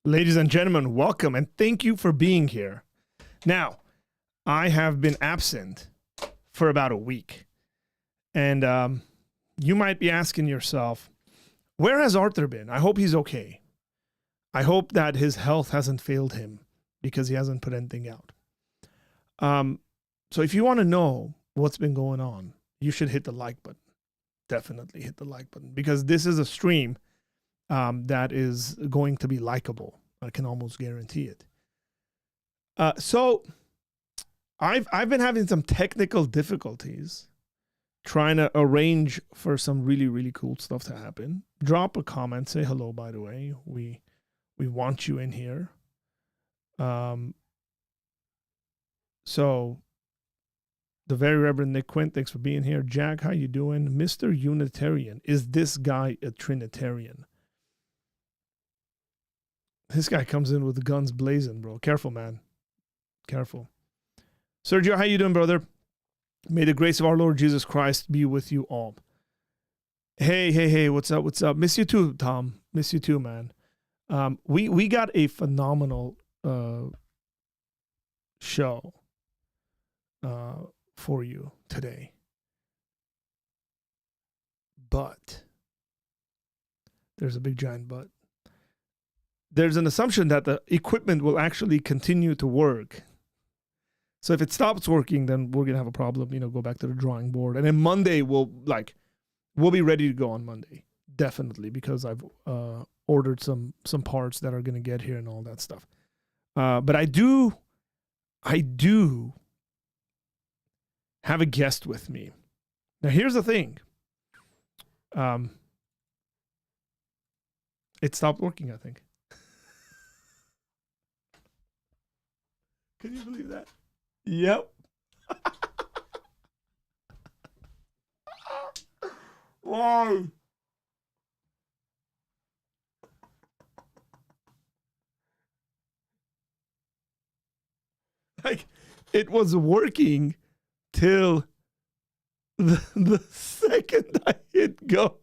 Ladies and gentlemen, welcome and thank you for being here. Now, I have been absent for about a week. And you might be asking yourself, where has Arthur been? I hope he's okay. I hope that his health hasn't failed him because he hasn't put anything out. So if you want to know what's been going on, you should hit the like button. Definitely hit the like button because this is a stream that is going to be likable. I can almost guarantee it. So I've been having some technical difficulties trying to arrange for some really, really cool stuff to happen. Drop a comment, say hello, by the way. We want you in here. So the very Reverend Nick Quint, thanks for being here. Jack, how you doing? Mr. Unitarian, is this guy a Trinitarian? This guy comes in with the guns blazing, bro. Careful, man. Careful. Sergio, how you doing, brother? May the grace of our Lord Jesus Christ be with you all. Hey, what's up? What's up? Miss you too, Tom. Miss you too, man. We got a phenomenal show for you today. But there's a big giant but. There's an assumption that the equipment will actually continue to work. So if it stops working, then we're going to have a problem, go back to the drawing board. And then Monday, we'll be ready to go on Monday. Definitely, because I've ordered some parts that are going to get here and all that stuff. But I do have a guest with me. Now, here's the thing. It stopped working, I think. Can you believe that? Yep. Why? It was working till the second I hit go.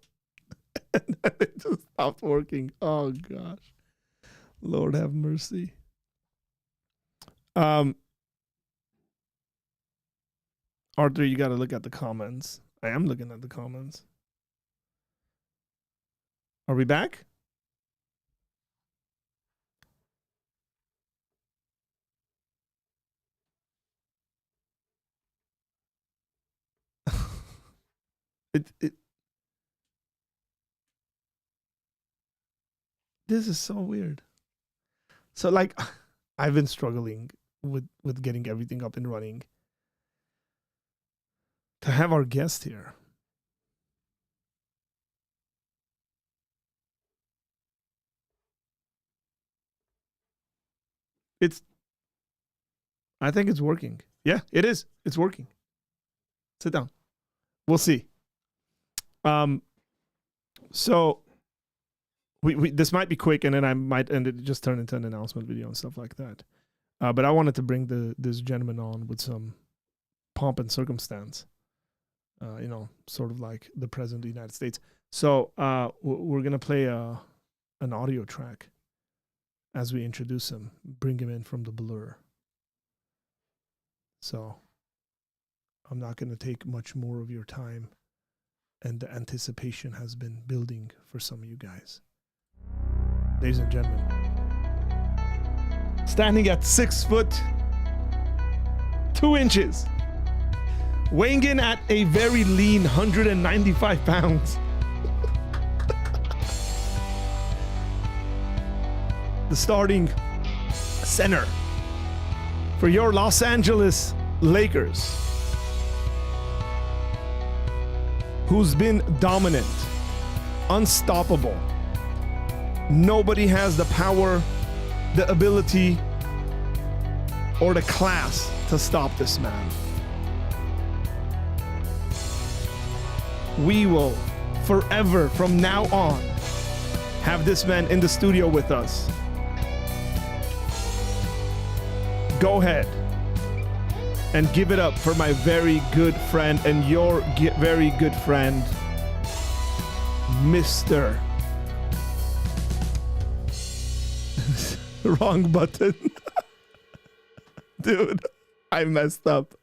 And then it just stopped working. Oh, gosh. Lord have mercy. Arthur, you got to look at the comments. I am looking at the comments. Are we back? This is so weird. So I've been struggling with getting everything up and running. To have our guest here. I think it's working. Yeah, it is. It's working. Sit down. We'll see. So we this might be quick, and then I might just turn into an announcement video and stuff like that. But I wanted to bring this gentleman on with some pomp and circumstance. Sort of like the President of the United States. So we're going to play an audio track as we introduce him, bring him in from the blur. So I'm not going to take much more of your time, and the anticipation has been building for some of you guys. Ladies and gentlemen, standing at 6'2", weighing in at a very lean 195 pounds. The starting center for your Los Angeles Lakers, who's been dominant, unstoppable. Nobody has the power, the ability, or the class to stop this man. We will forever from now on have this man in the studio with us. Go ahead and give it up for my very good friend and your very good friend, Mr. Wrong button. Dude, I messed up.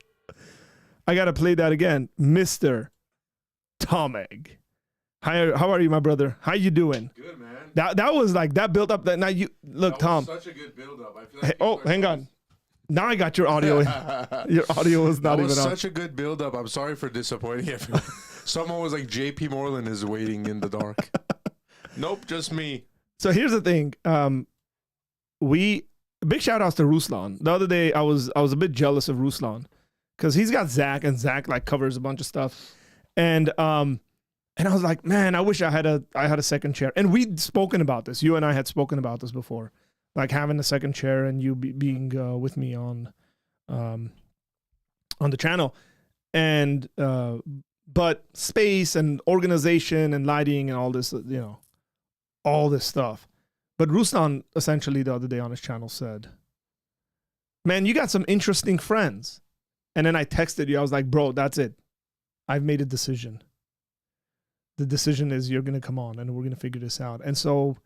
I got to play that again. Mr. Tomeg. Hi, how are you, my brother? How you doing? Good, man. That was like, that built up. That now you look, that Tom. was such a good build up. I feel like Hang on. Now I got your audio. Your audio was not even on. That was such a good build up. I'm sorry for disappointing everyone. Someone was like, JP Moreland is waiting in the dark. Nope, just me. So here's the thing. Big shout outs to Ruslan. The other day I was a bit jealous of Ruslan because he's got Zach, and Zach like covers a bunch of stuff. And I was like, man, I wish I had a second chair. And we'd spoken about this. You and I had spoken about this before, like having a second chair and you being with me on the channel. And but space and organization and lighting and all this, all this stuff. But Ruslan essentially the other day on his channel said, man, you got some interesting friends. And then I texted you. I was like, bro, that's it. I've made a decision. The decision is you're going to come on and we're going to figure this out. And so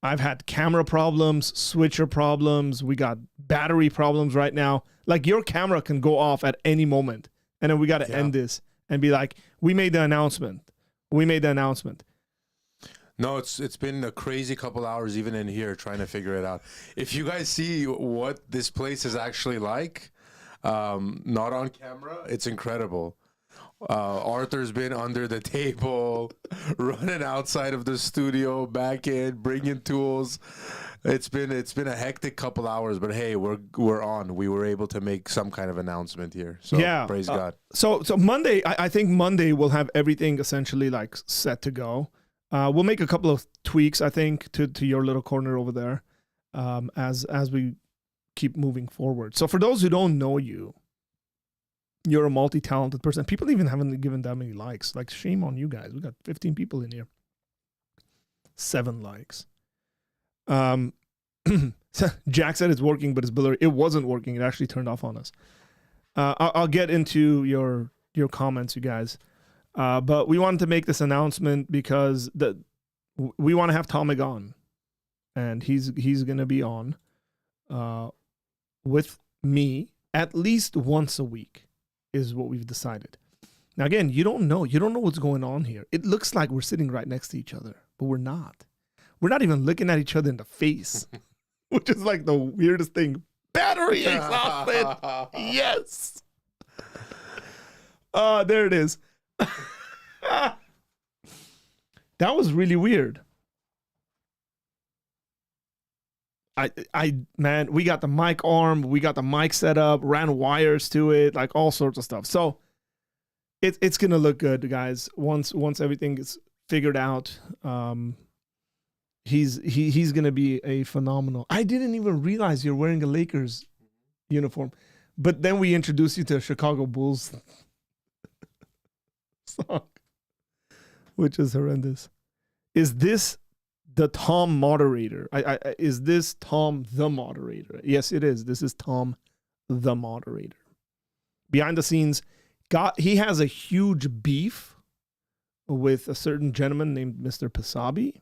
I've had camera problems, switcher problems. We got battery problems right now. Like your camera can go off at any moment. And then we got to end this and be like, we made the announcement. We made the announcement. No, it's been a crazy couple hours even in here trying to figure it out. If you guys see what this place is actually like, not on camera, it's incredible. Arthur's been under the table, running outside of the studio, back in, bringing tools. It's been a hectic couple hours, but hey, we're on. We were able to make some kind of announcement here. So praise God. So Monday, I think Monday we'll have everything essentially like set to go. We'll make a couple of tweaks, I think, to your little corner over there, as we keep moving forward. So for those who don't know you, you're a multi-talented person. People even haven't given that many likes. Like, shame on you guys. We got 15 people in here. 7 likes. Jack said it's working, but it's blurry. It wasn't working. It actually turned off on us. I'll get into your comments, you guys. But we wanted to make this announcement because we want to have Tomeg on, and he's going to be on with me at least once a week is what we've decided. Now, again, you don't know what's going on here. It looks like we're sitting right next to each other, but we're not. We're not even looking at each other in the face, which is like the weirdest thing. Battery exhausted. Yes. There it is. That was really weird. Man, we got the mic arm, we got the mic set up, ran wires to it, like all sorts of stuff. So it's gonna look good, guys. Once everything is figured out, he's gonna be a phenomenal. I didn't even realize you're wearing a Lakers uniform, but then we introduced you to a Chicago Bulls song, which is horrendous. Is this the Tom moderator? Is this Tom the moderator? Yes, it is. This is Tom the moderator. Behind the scenes, he has a huge beef with a certain gentleman named Mr. Pasabi.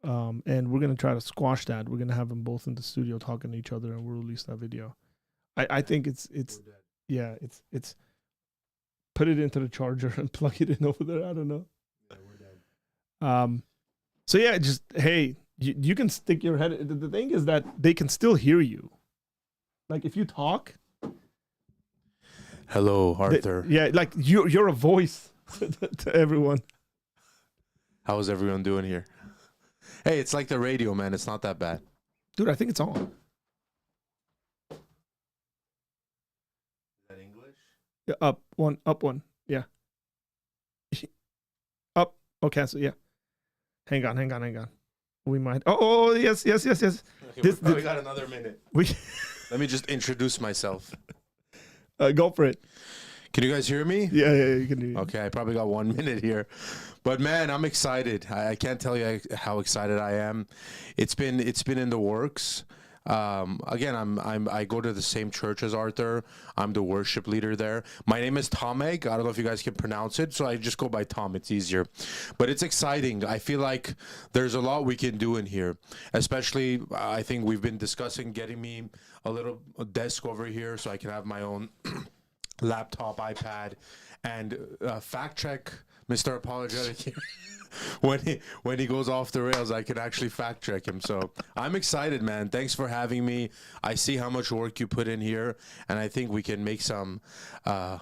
And we're going to try to squash that. We're going to have them both in the studio talking to each other, and we'll release that video. I think it's put it into the charger and plug it in over there. I don't know. Yeah, we're dead. So yeah, just, hey, you can stick your head. The thing is that they can still hear you. Like if you talk. Hello, Arthur. Like you're a voice to everyone. How is everyone doing here? Hey, it's like the radio, man. It's not that bad. Dude, I think it's on. Is that English? Yeah, up one. Yeah. Up. Okay, so yeah. Hang on. We might. Oh, yes. Okay, we probably got another minute. Let me just introduce myself. Go for it. Can you guys hear me? Yeah, you can hear me. Okay, I probably got 1 minute here. But man, I'm excited. I can't tell you how excited I am. It's been in the works. Again, I go to the same church as Arthur. I'm the worship leader there. My name is Tom Egg. I don't know if you guys can pronounce it, so I just go by Tom. It's easier, but it's exciting. I feel like there's a lot we can do in here. Especially, I think we've been discussing getting me a little desk over here so I can have my own laptop, iPad, and fact check Mr. Apologetic here. when he goes off the rails, I can actually fact check him. So I'm excited, man. Thanks for having me. I see how much work you put in here, and I think we can make some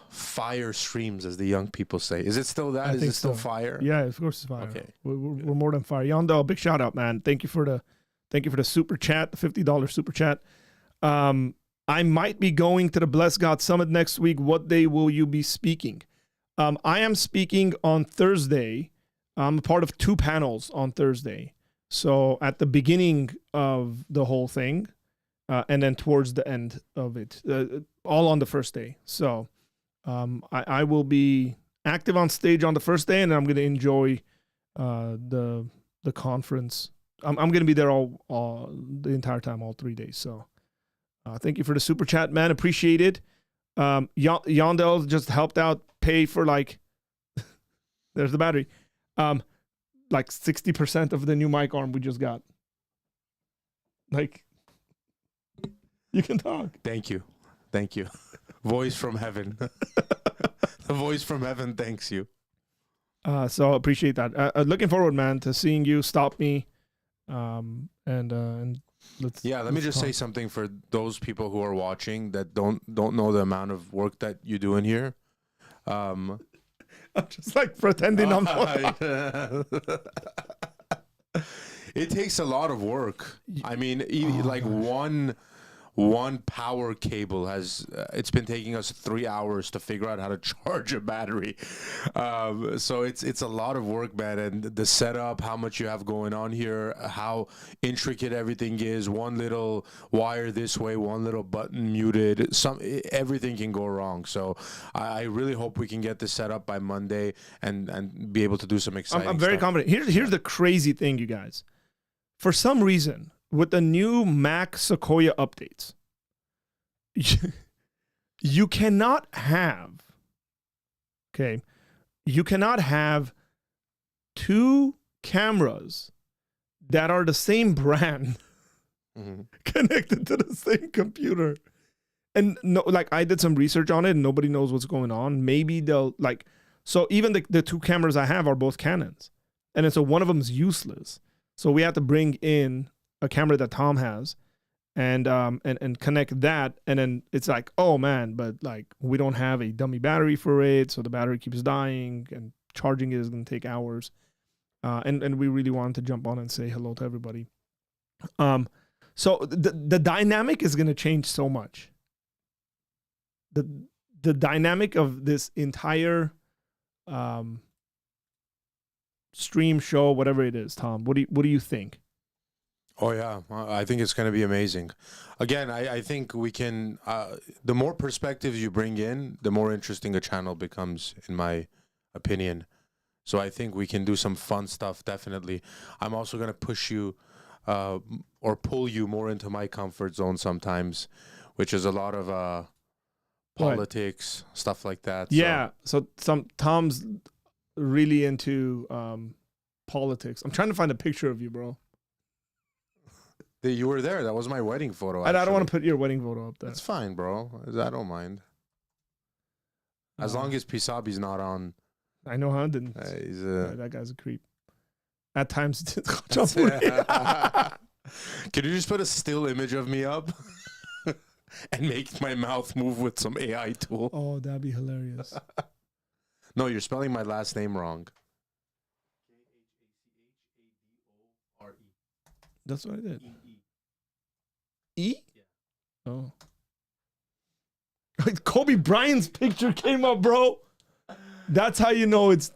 fire streams, as the young people say. Is it still that? Is it still fire? Yeah, of course it's fire. Okay, we're more than fire. Yandel, big shout out, man. Thank you for the super chat, the $50 super chat. I might be going to the Bless God Summit next week. What day will you be speaking? I am speaking on Thursday. I'm a part of 2 panels on Thursday. So at the beginning of the whole thing, and then towards the end of it, all on the first day. So I will be active on stage on the first day, and I'm going to enjoy the conference. I'm going to be there all the entire time, all 3 days. So thank you for the super chat, man. Appreciate it. Yandel just helped out pay for there's the battery. 60% of the new mic arm we just got. You can talk. Thank you. Voice from heaven. The voice from heaven thanks you. So appreciate that. Looking forward, man, to seeing you stop me. And let's. Yeah, let me just say something for those people who are watching that don't know the amount of work that you do in here. I'm just pretending I'm. It takes a lot of work. I mean, one power cable has it's been taking us 3 hours to figure out how to charge a battery. So it's a lot of work, man. And the setup, how much you have going on here, how intricate everything is. One little wire this way, one little button muted. Everything can go wrong. So I really hope we can get this set up by Monday and be able to do some exciting I'm very stuff. confident. Here's the crazy thing, you guys. For some reason, with the new Mac Sequoia updates, you cannot have 2 cameras that are the same brand connected to the same computer. And I did some research on it and nobody knows what's going on. Maybe they'll so even the 2 cameras I have are both Canons. And so one of them is useless. So we have to bring in a camera that Tom has and connect that, and then it's oh man, but we don't have a dummy battery for it, so the battery keeps dying and charging it is going to take hours. And we really wanted to jump on and say hello to everybody. So the dynamic is going to change so much. The dynamic of this entire stream show, whatever it is, Tom, what do you think? Oh yeah, I think it's going to be amazing. Again, I think we can. The more perspectives you bring in, the more interesting a channel becomes, in my opinion. So I think we can do some fun stuff. Definitely. I'm also going to push you, or pull you more into my comfort zone sometimes, which is a lot of politics, stuff like that. Yeah. So Tom's really into politics. I'm trying to find a picture of you, bro. You were there. That was my wedding photo. I don't want to put your wedding photo up there. That's fine, bro. I don't mind. As long as Pisabi's not on. I know, huh? That guy's a creep. At times, Can you just put a still image of me up and make my mouth move with some AI tool? Oh, that'd be hilarious. No, you're spelling my last name wrong. That's what I did. E? Yeah. Oh. Kobe Bryant's picture came up, bro. That's how you know it's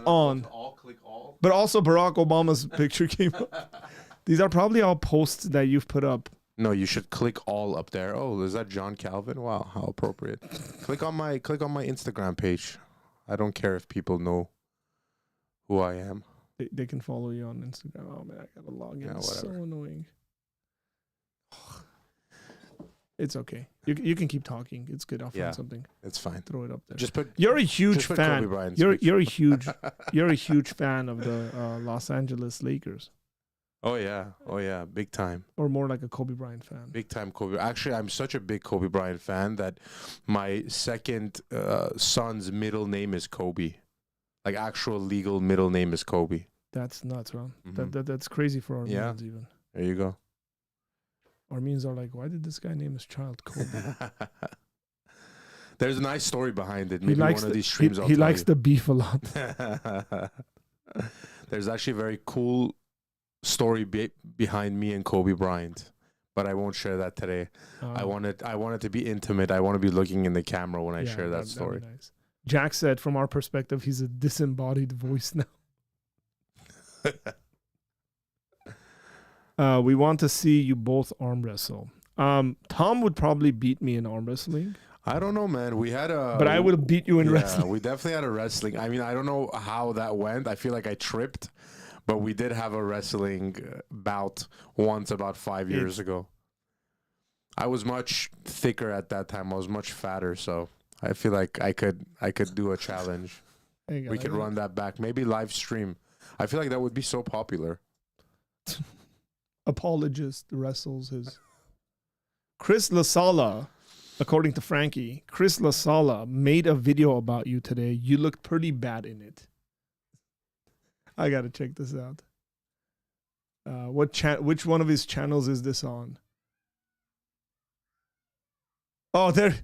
on. All, click all. But also Barack Obama's picture came up. These are probably all posts that you've put up. No, you should click all up there. Oh, is that John Calvin? Wow, how appropriate. click on my Instagram page. I don't care if people know who I am. They can follow you on Instagram. Oh man, I gotta log in. Yeah, it's so annoying. It's okay. You can keep talking. It's good. I'll find something. It's fine. Throw it up there. Just put. You're a huge fan. Kobe Bryant's You're picture. a huge you're a huge fan of the Los Angeles Lakers, Oh yeah, big time. or more like a Kobe Bryant fan. Big time Kobe. Actually, I'm such a big Kobe Bryant fan that my second son's middle name is Kobe. Like actual legal middle name is Kobe. That's nuts, Ron. Mhm. That's crazy for Armenians even. There you go. Armenians are like, why did this guy name his child Kobe? There's a nice story behind it. He Maybe likes one of these streams he likes you. the beef a lot. There's actually a very cool story behind me and Kobe Bryant, but I won't share that today. I want it to be intimate. I want to be looking in the camera when I share that story. That'd be nice. Jack said, from our perspective, he's a disembodied voice now. We want to see you both arm wrestle. Tom would probably beat me in arm wrestling. I don't know, man. We had a... But I would have beat you in wrestling. We definitely had a wrestling. I mean, I don't know how that went. I feel like I tripped, but we did have a wrestling bout once about 5 years ago. I was much thicker at that time. I was much fatter, so I feel like I could do a challenge. We could run that back. Maybe live stream. I feel like that would be so popular. Apologist wrestles his... Chris LaSala, according to Frankie, Chris LaSala made a video about you today. You looked pretty bad in it. I got to check this out. Which one of his channels is this on? Oh, there.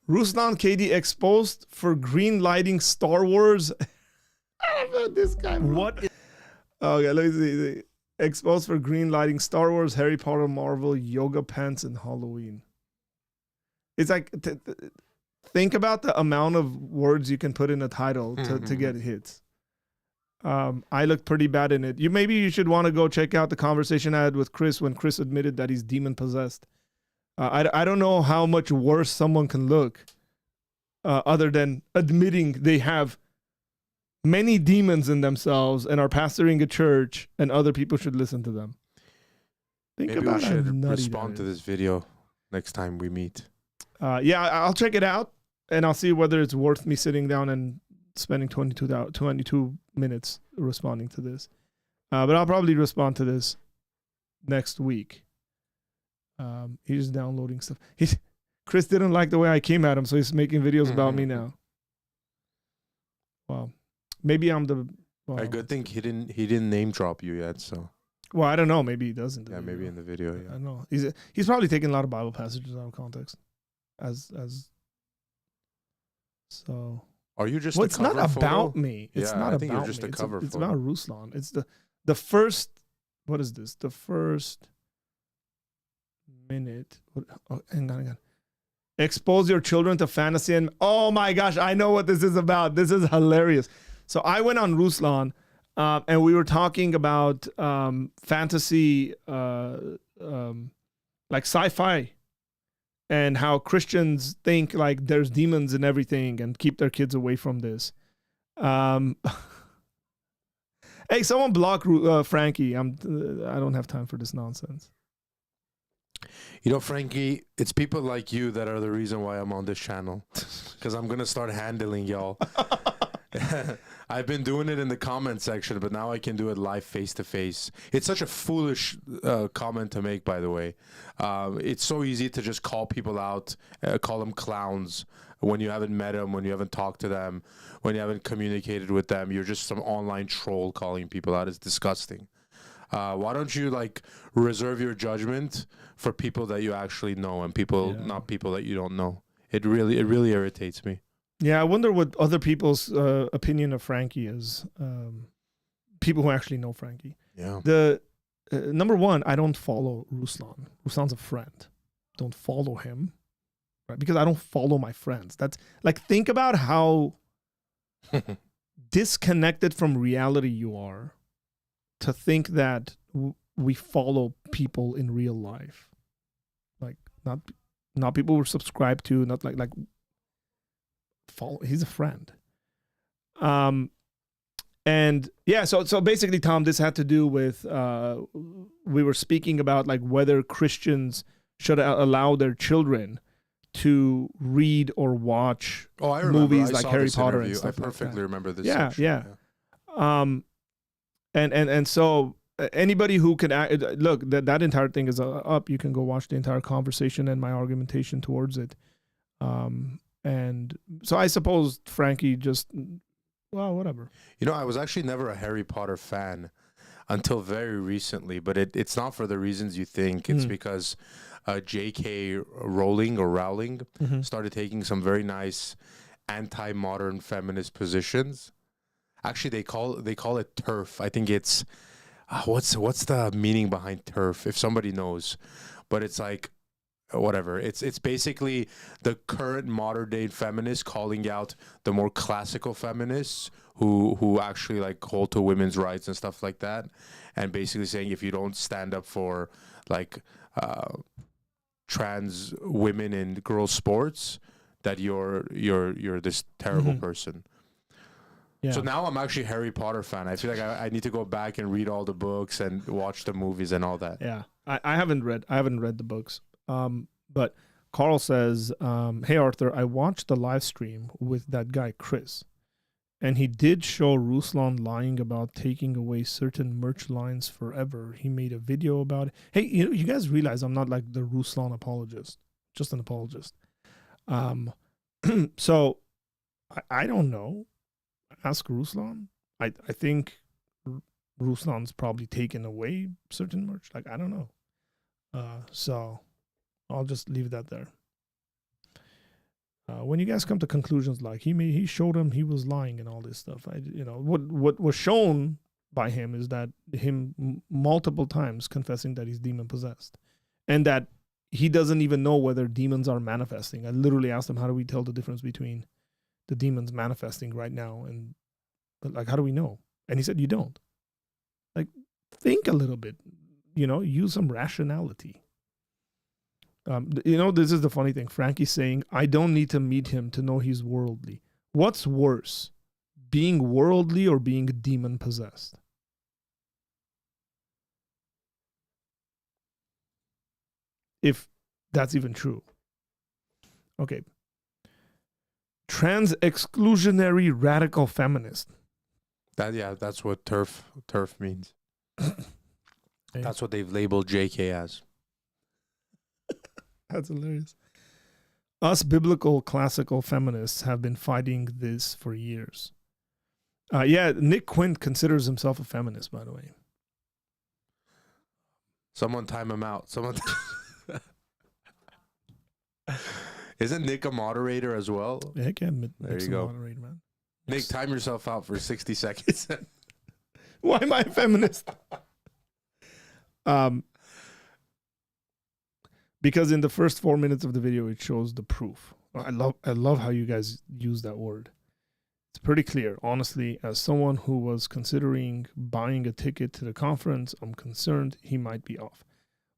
Ruslan KD exposed for green lighting Star Wars. I don't know this guy. What? Okay, let me see. Exposed for green lighting Star Wars, Harry Potter, Marvel, yoga pants, and Halloween. It's like, think about the amount of words you can put in a title to get hits. I looked pretty bad in it. Maybe you should want to go check out the conversation I had with Chris when Chris admitted that he's demon possessed. I don't know how much worse someone can look other than admitting they have many demons in themselves and are pastoring a church and other people should listen to them. Maybe we should respond to this video next time we meet. Yeah, I'll check it out and I'll see whether it's worth me sitting down and spending 22 minutes responding to this. But I'll probably respond to this next week. He's downloading stuff. Chris didn't like the way I came at him, so he's making videos about me now. Wow. Maybe I'm the... Well, a good thing he didn't name drop you yet, so... Well, I don't know. Maybe he doesn't. Yeah, maybe in the video, yeah. I don't know. He's probably taking a lot of Bible passages out of context. So... Are you just it's not about me. It's not about me. Just a cover it's about Ruslan. It's the first... What is this? The first minute... hang on. Expose your children to fantasy and... Oh my gosh, I know what this is about. This is hilarious. So I went on Ruslan and we were talking about fantasy, like sci-fi, and how Christians think like there's demons and everything and keep their kids away from this. Hey, someone block Frankie. I don't have time for this nonsense. You know, Frankie, it's people like you that are the reason why I'm on this channel. Because I'm going to start handling y'all. I've been doing it in the comment section, but now I can do it live face-to-face. It's such a foolish comment to make, by the way. It's so easy to just call people out, call them clowns when you haven't met them, when you haven't talked to them, when you haven't communicated with them. You're just some online troll calling people out. It's disgusting. Why don't you like reserve your judgment for people that you actually know and people, not people that you don't know? It really irritates me. Yeah, I wonder what other people's opinion of Frankie is. People who actually know Frankie. Yeah. The number one, I don't follow Ruslan. Ruslan's a friend. Don't follow him, right? Because I don't follow my friends. That's like, think about how disconnected from reality you are to think that we follow people in real life, like not people we're subscribed to, not like follow. He's a friend. And yeah, so basically, Tom, this had to do with we were speaking about like whether Christians should allow their children to read or watch Oh, I remember. movies I like saw Harry this Potter interview. and stuff I like perfectly that. remember this. Yeah, section. yeah. And so anybody who can look, that entire thing is up. You can go watch the entire conversation and my argumentation towards it. And so I suppose Frankie just, well, whatever. You know, I was actually never a Harry Potter fan until very recently, but it's not for the reasons you think. It's because J.K. Rowling started taking some very nice anti-modern feminist positions. Actually, they call it TERF. I think it's what's the meaning behind TERF? If somebody knows, but it's like whatever. It's basically the current modern day feminists calling out the more classical feminists who actually like hold to women's rights and stuff like that, and basically saying if you don't stand up for like trans women in girls sports, that you're this terrible person. Yeah. So now I'm actually a Harry Potter fan. I feel like I need to go back and read all the books and watch the movies and all that. Yeah, I haven't read the books. But Carl says, "Hey Arthur, I watched the live stream with that guy Chris, and he did show Ruslan lying about taking away certain merch lines forever. He made a video about it. Hey, you guys realize I'm not like the Ruslan apologist, just an apologist. So I don't know. Ask Ruslan. I think Ruslan's probably taken away certain merch. Like, I don't know. So I'll just leave that there. When you guys come to conclusions like he showed him he was lying and all this stuff, what was shown by him is that him multiple times confessing that he's demon possessed, and that he doesn't even know whether demons are manifesting. I literally asked him, how do we tell the difference between the demons manifesting right now and like how do we know? And he said you don't. Like, think a little bit, use some rationality. This is the funny thing. Frankie's saying, I don't need to meet him to know he's worldly. What's worse, being worldly or being demon possessed? If that's even true. Okay. Trans exclusionary radical feminist. That's what TERF means. That's what they've labeled JK as. That's hilarious. Us biblical classical feminists have been fighting this for years. Nick Quint considers himself a feminist, by the way. Someone time him out. Isn't Nick a moderator as well? Yeah, there you go. Moderator, man. Nick, time yourself out for 60 seconds. Why am I a feminist? Because in the first 4 minutes of the video, it shows the proof. I love how you guys use that word. It's pretty clear. Honestly, as someone who was considering buying a ticket to the conference, I'm concerned he might be off.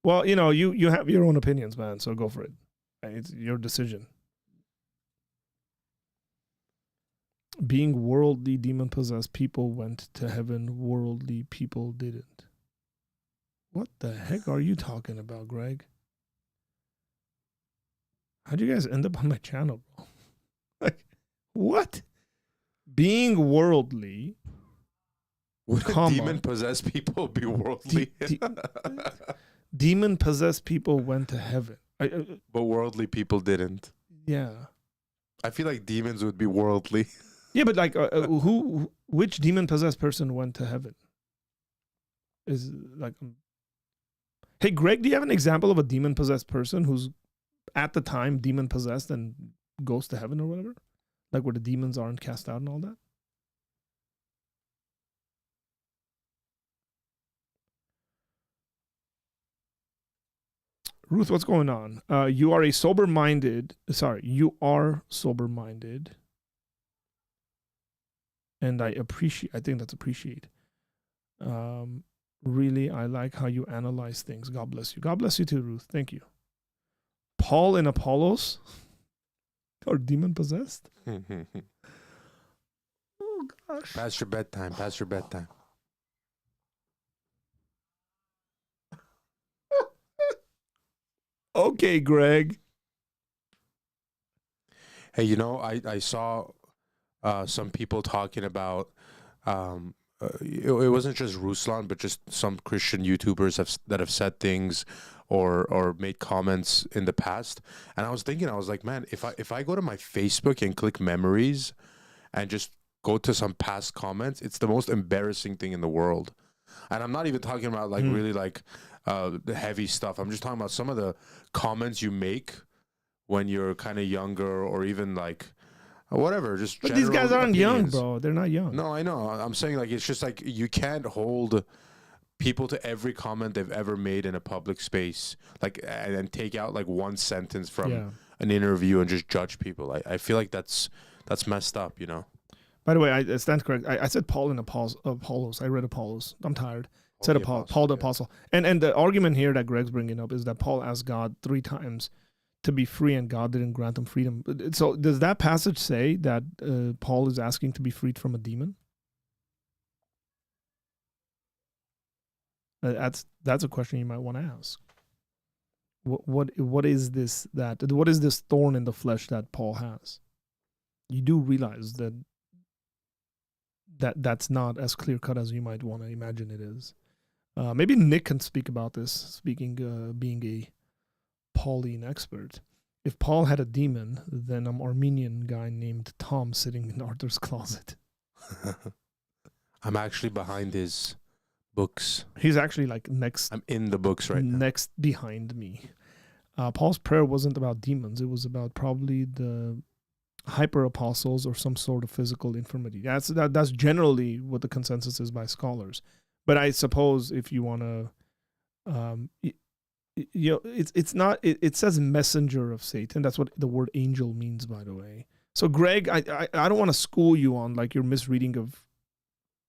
Well, you have your own opinions, man, so go for it. It's your decision. Being worldly, demon-possessed people went to heaven. Worldly people didn't. What the heck are you talking about, Greg? How'd you guys end up on my channel, bro? Like, what? Being worldly. Would demon-possessed people be worldly? Demon-possessed people went to heaven. But worldly people didn't. Yeah. I feel like demons would be worldly. Yeah, but like, which demon-possessed person went to heaven? Is like, hey, Greg, do you have an example of a demon-possessed person who's at the time demon-possessed and goes to heaven or whatever? Like where the demons aren't cast out and all that? Ruth, what's going on? You are sober-minded. And I think that's appreciate. Really, I like how you analyze things. God bless you. God bless you too, Ruth. Thank you. Paul and Apollos are demon-possessed? Oh, gosh. Past your bedtime. Okay, Greg. Hey, I saw some people talking about it wasn't just Ruslan, but just some Christian YouTubers that have said things or made comments in the past. And I was thinking, I was like, man, if I go to my Facebook and click memories and just go to some past comments, it's the most embarrassing thing in the world. And I'm not even talking about like really like the heavy stuff. I'm just talking about some of the comments you make when you're kind of younger, or even like whatever, just But these guys aren't young, opinions. bro. They're not young. No, I know. I'm saying like it's just like you can't hold people to every comment they've ever made in a public space, like, and then take out like one sentence from an interview and just judge people. I feel like that's messed up, you know. By the way, I stand correct. I said Paul in Apollos. I read Apollos. I'm tired. I said Paul the Apostle. And the argument here that Greg's bringing up is that Paul asked God 3 times to be free, and God didn't grant him freedom. So does that passage say that Paul is asking to be freed from a demon? That's a question you might want to ask. What is this thorn in the flesh that Paul has? You do realize that's not as clear cut as you might want to imagine it is. Maybe Nick can speak about this. Being a Pauline expert. If Paul had a demon, then an Armenian guy named Tom sitting in Arthur's closet. I'm actually behind his books. He's actually like next. I'm in the books right now. Next behind me. Paul's prayer wasn't about demons. It was about probably the hyper apostles or some sort of physical infirmity. That's generally what the consensus is by scholars. But I suppose if you want to, it's not. It says messenger of Satan. That's what the word angel means, by the way. So, Greg, I don't want to school you on like your misreading of,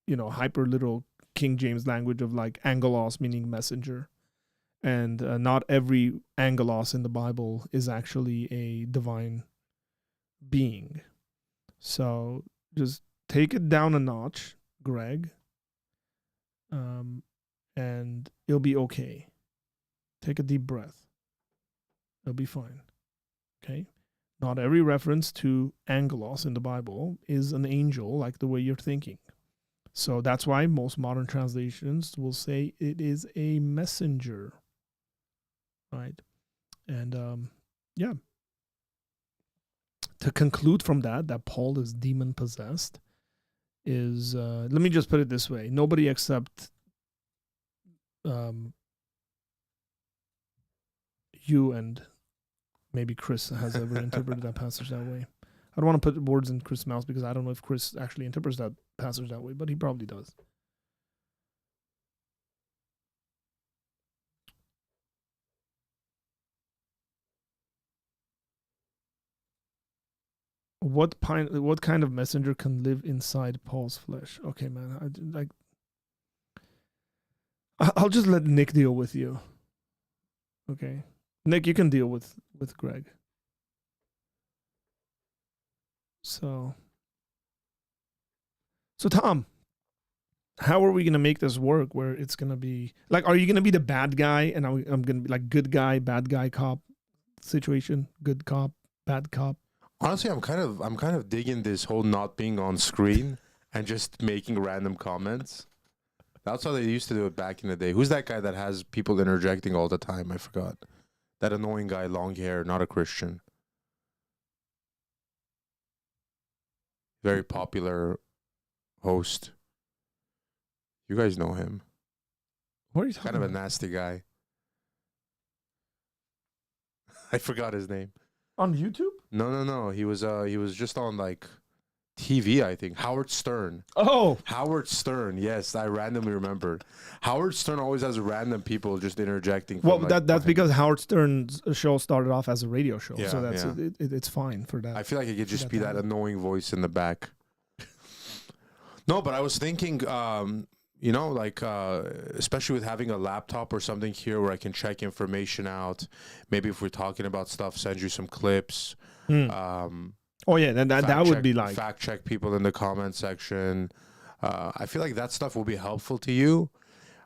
hyper literal King James language of like angelos meaning messenger, and not every angelos in the Bible is actually a divine being. So just take it down a notch, Greg, and it'll be okay. Take a deep breath. It'll be fine. Okay? Not every reference to angelos in the Bible is an angel like the way you're thinking. So that's why most modern translations will say it is a messenger. Right? And to conclude from that Paul is demon possessed is, let me just put it this way. Nobody except you and maybe Chris has ever interpreted that passage that way. I don't want to put words in Chris' mouth because I don't know if Chris actually interprets that passage that way, but he probably does. What kind of messenger can live inside Paul's flesh? Okay, man. I'll just let Nick deal with you. Okay, Nick, you can deal with Greg. So Tom, how are we gonna make this work? Where it's gonna be like, are you gonna be the bad guy, and I'm gonna be like good guy, bad guy, cop situation? Good cop, bad cop. Honestly, I'm kind of digging this whole not being on screen and just making random comments. That's how they used to do it back in the day. Who's that guy that has people interjecting all the time? I forgot. That annoying guy, long hair, not a Christian. Very popular host. You guys know him. What are you talking Kind of about? a nasty guy. I forgot his name. On YouTube? No. He was just on like TV, I think. Howard Stern. Oh, Howard Stern. Yes, I randomly remembered. Howard Stern always has random people just interjecting. Well, that's because Howard Stern's show started off as a radio show, Yeah, so that's yeah. it's fine for that. I feel like it could just be that annoying voice in the back. No, but I was thinking, especially with having a laptop or something here where I can check information out. Maybe if we're talking about stuff, send you some clips. Oh yeah, then that would be like fact check people in the comment section. I feel like that stuff will be helpful to you.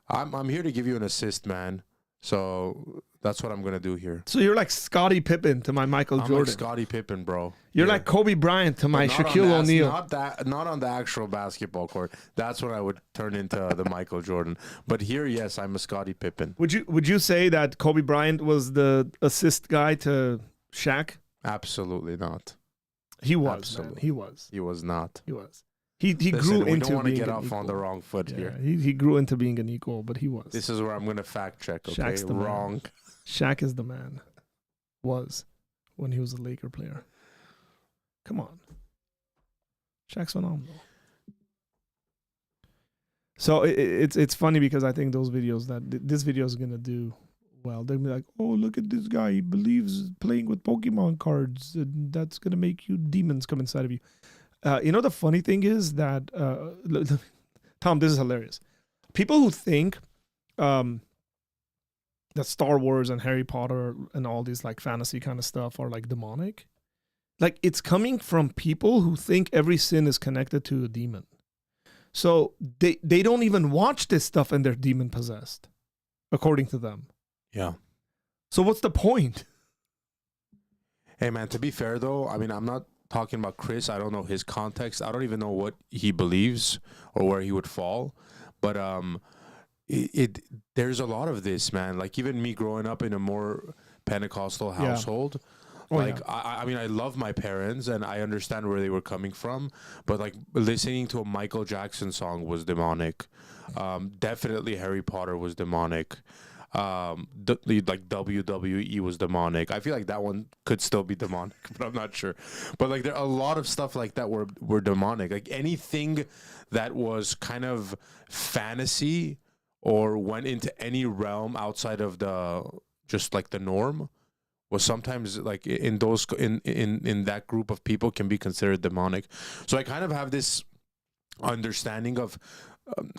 I'm here to give you an assist, man. So That's what I'm gonna do here. So you're like Scottie Pippen to my Michael I'm Jordan. like Scottie Pippen, bro. You're Yeah. like Kobe Bryant to my But not on Shaquille the- O'Neal. Not on the actual basketball court. That's when I would turn into the Michael Jordan. But here, yes, I'm a Scottie Pippen. Would you say that Kobe Bryant was the assist guy to Shaq? Absolutely not. He was. Absolutely. Man. He was. He was not. He was. He Listen, grew we into don't want to being get an off equal. on the wrong foot Yeah, here. he grew into being an equal, but he was. This is where I'm gonna fact check. Okay, Shaq's the man. wrong. Shaq is the man. Was when he was a Laker player. Come on. Shaq's phenomenal. So it's funny because I think those videos this video is gonna do well. They'll be like, oh, look at this guy. He believes playing with Pokemon cards. And that's gonna make you demons come inside of you. You know, the funny thing is that Tom, this is hilarious. People who think that Star Wars and Harry Potter and all these like fantasy kind of stuff are like demonic, like it's coming from people who think every sin is connected to a demon. So they don't even watch this stuff and they're demon possessed, according to them. Yeah. So what's the point? Hey man, to be fair though, I mean, I'm not talking about Chris. I don't know his context. I don't even know what he believes or where he would fall. But there's a lot of this, man. Like even me growing up in a more Pentecostal household. Oh, Like, yeah. I mean, I love my parents and I understand where they were coming from, but like listening to a Michael Jackson song was demonic. Definitely Harry Potter was demonic. Like WWE was demonic. I feel like that one could still be demonic, but I'm not sure. But like there are a lot of stuff like that were demonic. Like anything that was kind of fantasy or went into any realm outside of the just like the norm was sometimes like in those in that group of people can be considered demonic. So I kind of have this understanding of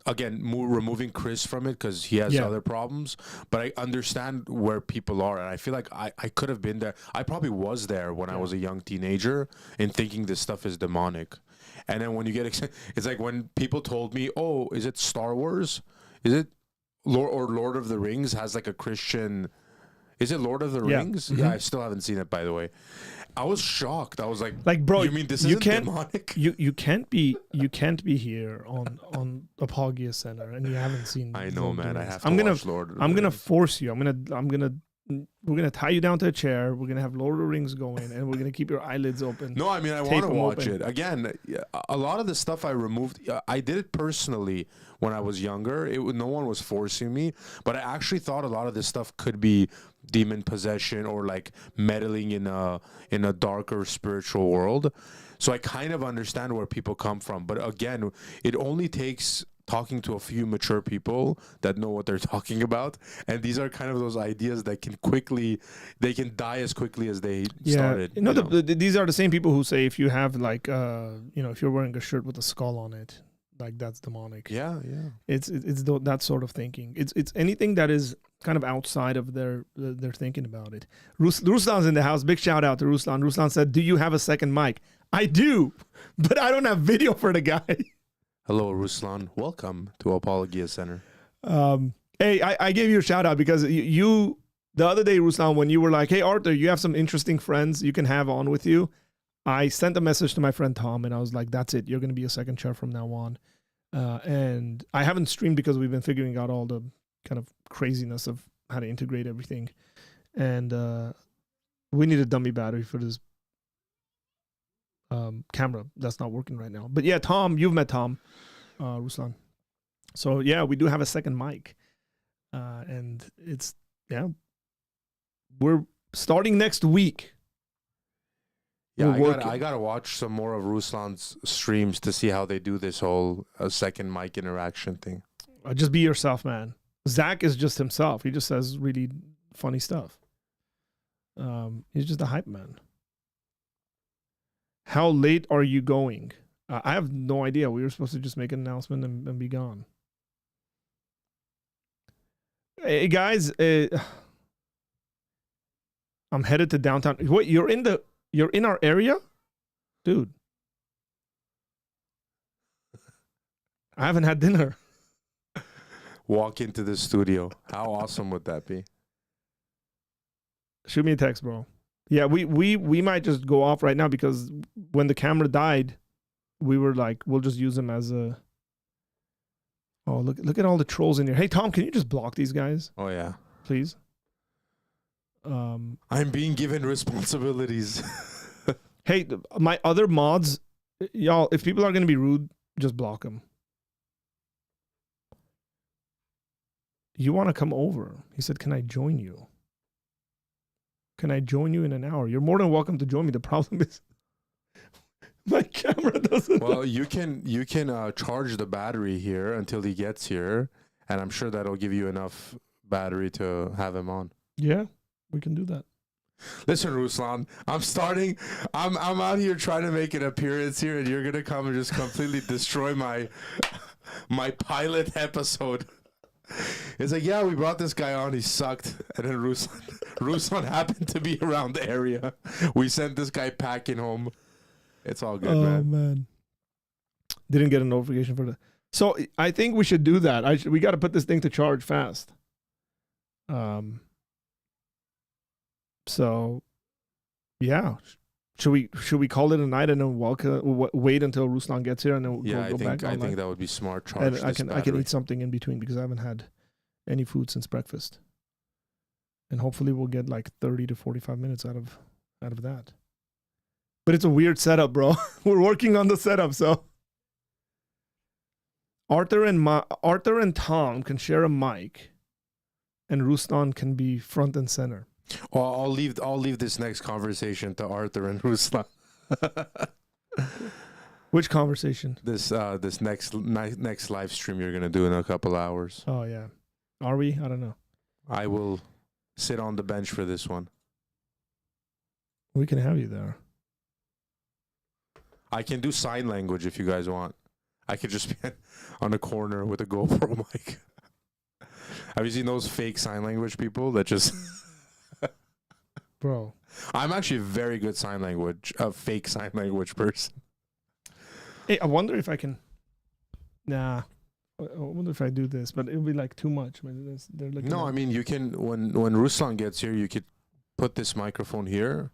again removing Chris from it because he has other problems, but I understand where people are, and I feel like I could have been there. I probably was there when I was a young teenager and thinking this stuff is demonic. And then when you get it's like when people told me, oh, is it Star Wars, is it Lord of the Rings has like a Christian. Is it Lord of the Rings? Mm-hmm. Yeah, I still haven't seen it, by the way. I was shocked. I was like, bro, you mean this isn't demonic? You can't be here on Apologia Center and you haven't seen. I know, man. I have to watch Lord of the I'm gonna Rings. force you. We're gonna tie you down to a chair. We're gonna have Lord of the Rings going, and we're gonna keep your eyelids open. No, I mean I tape want to them watch open. it again. A lot of the stuff I removed, I did it personally when I was younger. No one was forcing me, but I actually thought a lot of this stuff could be demon possession or like meddling in a darker spiritual world. So I kind of understand where people come from, but again, it only takes talking to a few mature people that know what they're talking about, and these are kind of those ideas that can die as quickly as they started. These are the same people who say if you have like if you're wearing a shirt with a skull on it, like that's demonic. Yeah. It's that sort of thinking. It's anything that is kind of outside of their thinking about it. Ruslan's in the house. Big shout out to Ruslan. Ruslan said, "Do you have a second mic?" I do, but I don't have video for the guy. Hello, Ruslan. Welcome to Apologia Center. Hey, I gave you a shout out because you the other day, Ruslan, when you were like, "Hey, Arthur, you have some interesting friends you can have on with you." I sent a message to my friend Tom, and I was like, "That's it. You're going to be a second chair from now on." And I haven't streamed because we've been figuring out all the kind of craziness of how to integrate everything, and we need a dummy battery for this camera that's not working right now. But yeah, Tom, you've met Tom, Ruslan. So yeah, we do have a second mic, and we're starting next week. Yeah, I gotta watch some more of Ruslan's streams to see how they do this whole second mic interaction thing. Just be yourself, man. Zach is just himself. He just says really funny stuff. He's just a hype man. How late are you going? I have no idea. We were supposed to just make an announcement and be gone. Hey guys, I'm headed to downtown. Wait, you're in our area? Dude. I haven't had dinner. Walk into the studio. How awesome would that be? Shoot me a text, bro. Yeah, we might just go off right now because when the camera died, we were like, we'll just use them as a. Oh, look at all the trolls in here. Hey, Tom, can you just block these guys, Oh yeah. please? I'm being given responsibilities. Hey, my other mods, y'all, if people are going to be rude, just block them. You want to come over? He said, can I join you? Can I join you in an hour? You're more than welcome to join me. The problem is my camera doesn't. Well, you can charge the battery here until he gets here, and I'm sure that'll give you enough battery to have him on. Yeah, we can do that. Listen, Ruslan, I'm out here trying to make an appearance here, and you're gonna come and just completely destroy my pilot episode. It's like, yeah, we brought this guy on, he sucked, and then Ruslan happened to be around the area. We sent this guy packing home. It's all good, man. Oh man, didn't get a notification for that. So I think we should do that. We got to put this thing to charge fast. So, yeah, should we call it a night and then wait until Ruslan gets here and then Yeah, go back? I think that would be smart. Charge and I can eat something in between because I haven't had any food since breakfast, and hopefully we'll get like 30 to 45 minutes out of that. But it's a weird setup, bro. We're working on the setup, so Arthur and Tom can share a mic, and Ruslan can be front and center. Well, I'll leave this next conversation to Arthur and Ruslan. Which conversation? This next live stream you're gonna do in a couple hours. Oh yeah, are we? I don't know. I will sit on the bench for this one. We can have you there. I can do sign language if you guys want. I could just be on a corner with a GoPro mic. Have you seen those fake sign language people that just? Bro, I'm actually a very good fake sign language person. Hey, I wonder if I can. Nah, I wonder if I do this, but it'll be like too much. They're looking No, I mean you can when Ruslan gets here, you could put this microphone here,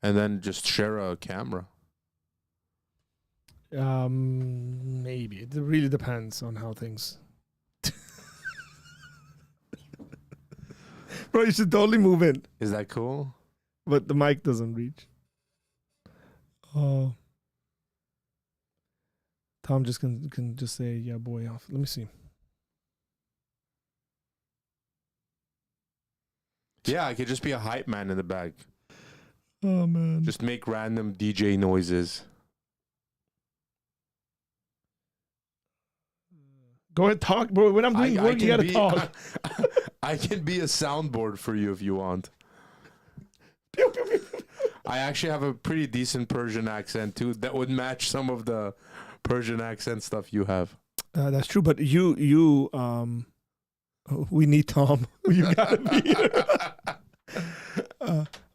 and then just share a camera. Maybe it really depends on how things. Bro, you should totally move in. Is that cool? But the mic doesn't reach. Oh. Tom just can just say, yeah, boy, off. Let me see. Yeah, I could just be a hype man in the back. Oh, man. Just make random DJ noises. Go ahead, talk, bro. When I'm doing work, you gotta talk. I can be a soundboard for you if you want. I actually have a pretty decent Persian accent too that would match some of the Persian accent stuff you have. That's true, but you we need Tom. You gotta be here.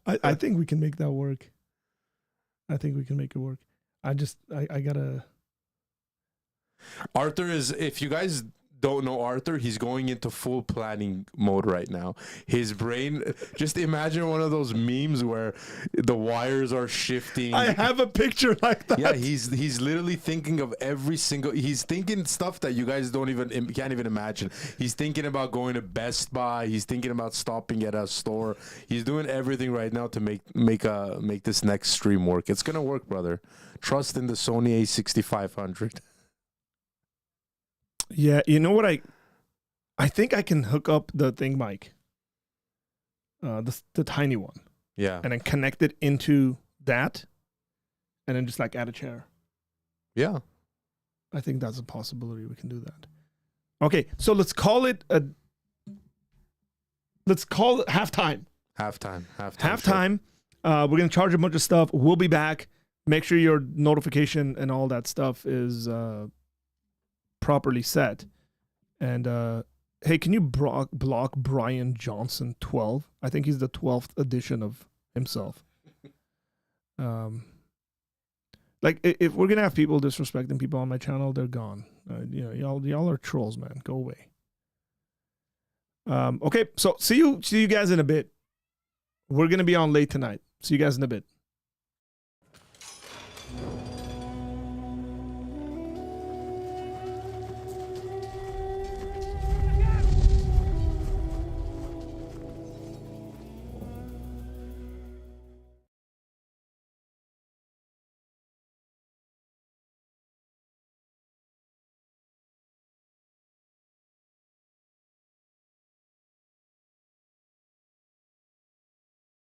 I think we can make that work. I think we can make it work. I gotta. Arthur is, if you guys don't know Arthur, he's going into full planning mode right now. His brain, just imagine one of those memes where the wires are shifting. I have a picture like that. Yeah, he's literally thinking of every single. He's thinking stuff that you guys can't even imagine. He's thinking about going to Best Buy. He's thinking about stopping at a store. He's doing everything right now to make this next stream work. It's gonna work, brother. Trust in the Sony A6500. Yeah, you know what I think I can hook up the thing mic, the tiny one. Yeah, and then connect it into that, and then just like add a chair. Yeah, I think that's a possibility. We can do that. Okay, so let's call it halftime. Halftime. We're gonna charge a bunch of stuff. We'll be back. Make sure your notification and all that stuff is properly set. And hey, can you block Brian Johnson 12? I think he's the 12th edition of himself. Like if we're gonna have people disrespecting people on my channel, they're gone. Y'all are trolls, man. Go away. Okay, so see you guys in a bit. We're going to be on late tonight. See you guys in a bit.